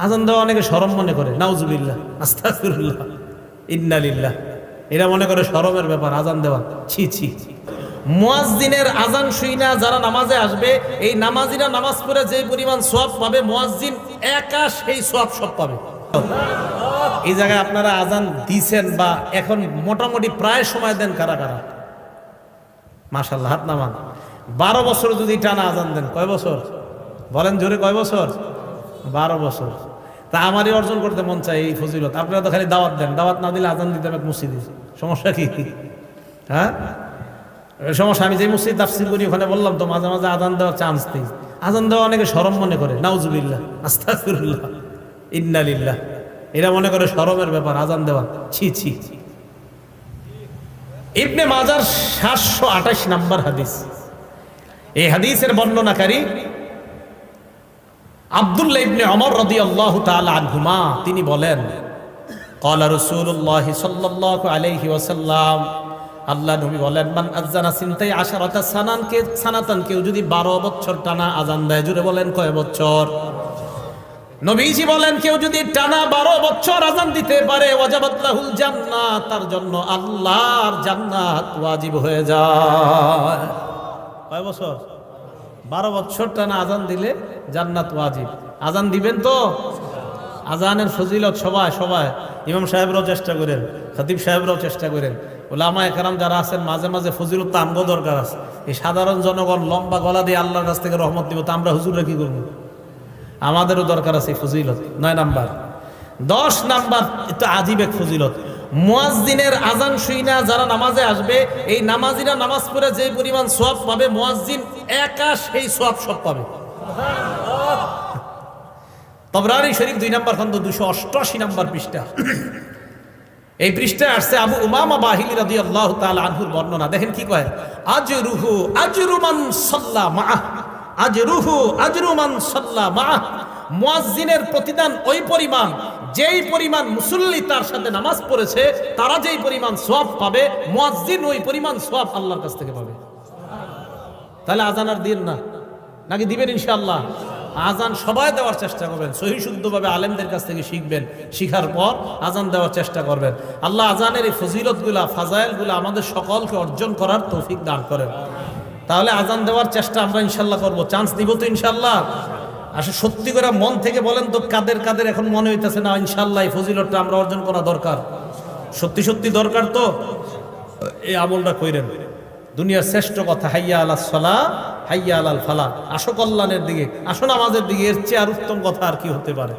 আজান দেওয়া অনেকে শরম মনে করে, নাউজুবিল্লাহ, আস্তাগফিরুল্লাহ, ইন্না লিল্লাহ। এরা মনে করে শরমের ব্যাপার আজান দেওয়া, ছি ছি। মুয়াজ্জিনের আজান শুইনা যারা নামাজে আসবে, এই নামাজিরা নামাজ পড়ে যে পরিমাণ সওয়াব পাবে, মুয়াজ্জিন একা সেই সওয়াব সব পাবে। এই জায়গায় আপনারা আজান দিছেন বা এখন মোটামুটি প্রায় সময় দেন কারা কারা? মাশাআল্লাহ, হাত নামান। 12 বছর যদি টানা আজান দেন, কয় বছর বলেন জোরে, কয় বছর? 12 বছর। তা আমারই অর্জন করতে মন চায় এই ফজিলত। আপনারা তো খালি দাওয়াত দেন, দাওয়াত না দিলে আজান দিতে হবে মসজিদে, সমস্যা কি? হ্যাঁ সমস্যা। আমি যে মসজিদ তাফসীর করি ওখানে বললাম তো মাঝে মাঝে আজান দেওয়ার চান্স দিই। আজান দেওয়া অনেকে শরম মনে করে, নাউজুবিল্লাহ, আস্তাগফিরুল্লাহ, ইন্না লিল্লাহ। এরা মনে করে শরমের ব্যাপার আজান দেওয়া, ছি ছি। ইবনে মাজার 728 নম্বর হাদিস। এই হাদিসের বর্ণনাকারী আব্দুল্লাহ ইবনে ওমর রাদিয়াল্লাহু তাআলা আনহুমা, তিনি বলেন, ক্বালা রাসূলুল্লাহ সাল্লাল্লাহু আলাইহি ওয়াসাল্লাম, আল্লাহ নবী বলেন, মান আযানা সিনতাই আশারাতা সানাতান, কেউ যদি 12 বছর টানা আজান দেয়, জুড়ে বলেন কয় বছর? নবীজি বলেন, কেউ যদি টানা 12 বছর আজান দিতে পারে, ওয়াজাবাত লাহুল জান্নাত, তার জন্য আল্লাহর জান্নাত ওয়াজিব হয়ে যায়। কয় বছর? 12 বছর টানা আজান দিলে জান্নাত ওয়াজিব। আজান দিবেন তো? আজানের ফজিলত সবাই সবাই, ইমাম সাহেবরাও চেষ্টা করেন, খতিব সাহেবরাও চেষ্টা করেন, উলামায়ে কেরাম যারা আছেন মাঝে মাঝে ফজিলত তো আমগো দরকার আছে। এই সাধারণ জনগণ লম্বা গলা দিয়ে আল্লাহর কাছ থেকে রহমত দিব, তা আমরা হুজুররা কি করবো? আমাদেরও দরকার আছে ফজিলত। 9 নাম্বার। 10 নাম্বার, এটা আজীব এক ফজিলত। মুয়াজ্জিনের আজান শুইনা যারা নামাজে আসবে, এই নামাজিরা নামাজ পড়ে যে পরিমাণ সওয়াব পাবে, মুয়াজ্জিন একা সেই সওয়াব সব পাবে। তবরানী শরীফ 2 নম্বর খন্ড 288 নম্বর পৃষ্ঠা। এই পৃষ্ঠায় আসছে আবু উমামা বাহিলি রাদিয়াল্লাহু তাআলা আনহুর বর্ণনা। দেখেন কি কয়, আজরুহু আজরু মান সাল্লা মাআহ, আজরুহু আজরু মান সাল্লা মাআহ। মুয়াজ্জিনের প্রতিদান ওই পরিমাণ যেই পরিমাণ মুসল্লি তার সাথে নামাজ পড়েছে, তারা যেই পরিমাণ সওয়াব পাবে, মুয়াজ্জিন ওই পরিমাণ সওয়াব আল্লাহর কাছ থেকে পাবে। তাহলে আজান আর দিন না, নাকি দিবেন? ইনশাআল্লাহ আজান সবাই দেওয়ার চেষ্টা করবেন, সহি শুদ্ধভাবে আলেমদের কাছ থেকে শিখবেন, শিখার পর আজান দেওয়ার চেষ্টা করবেন। আল্লাহ আজানের এই ফজিলতগুলা, ফাজাইলগুলা আমাদের সকলকে অর্জন করার তৌফিক দান করেন। তাহলে আজান দেওয়ার চেষ্টা আমরা ইনশাল্লাহ করব। চান্স দিব তো ইনশাল্লাহ? আসলে সত্যি করে মন থেকে বলেন তো, কাদের কাদের এখন মনে হইতেছে না ইনশাল্লাহ এই ফজিলতটা আমরা অর্জন করা দরকার? সত্যি সত্যি দরকার তো এই আমলটা কইরেন। দুনিয়ার শ্রেষ্ঠ কথা, হাইয়া আলাস সালাহ হাইয়া আলাল ফালাহ। আসো কল্যাণের দিকে, আসো নামাজের দিকে, এর চেয়ে আর উত্তম কথা আর কি হতে পারে?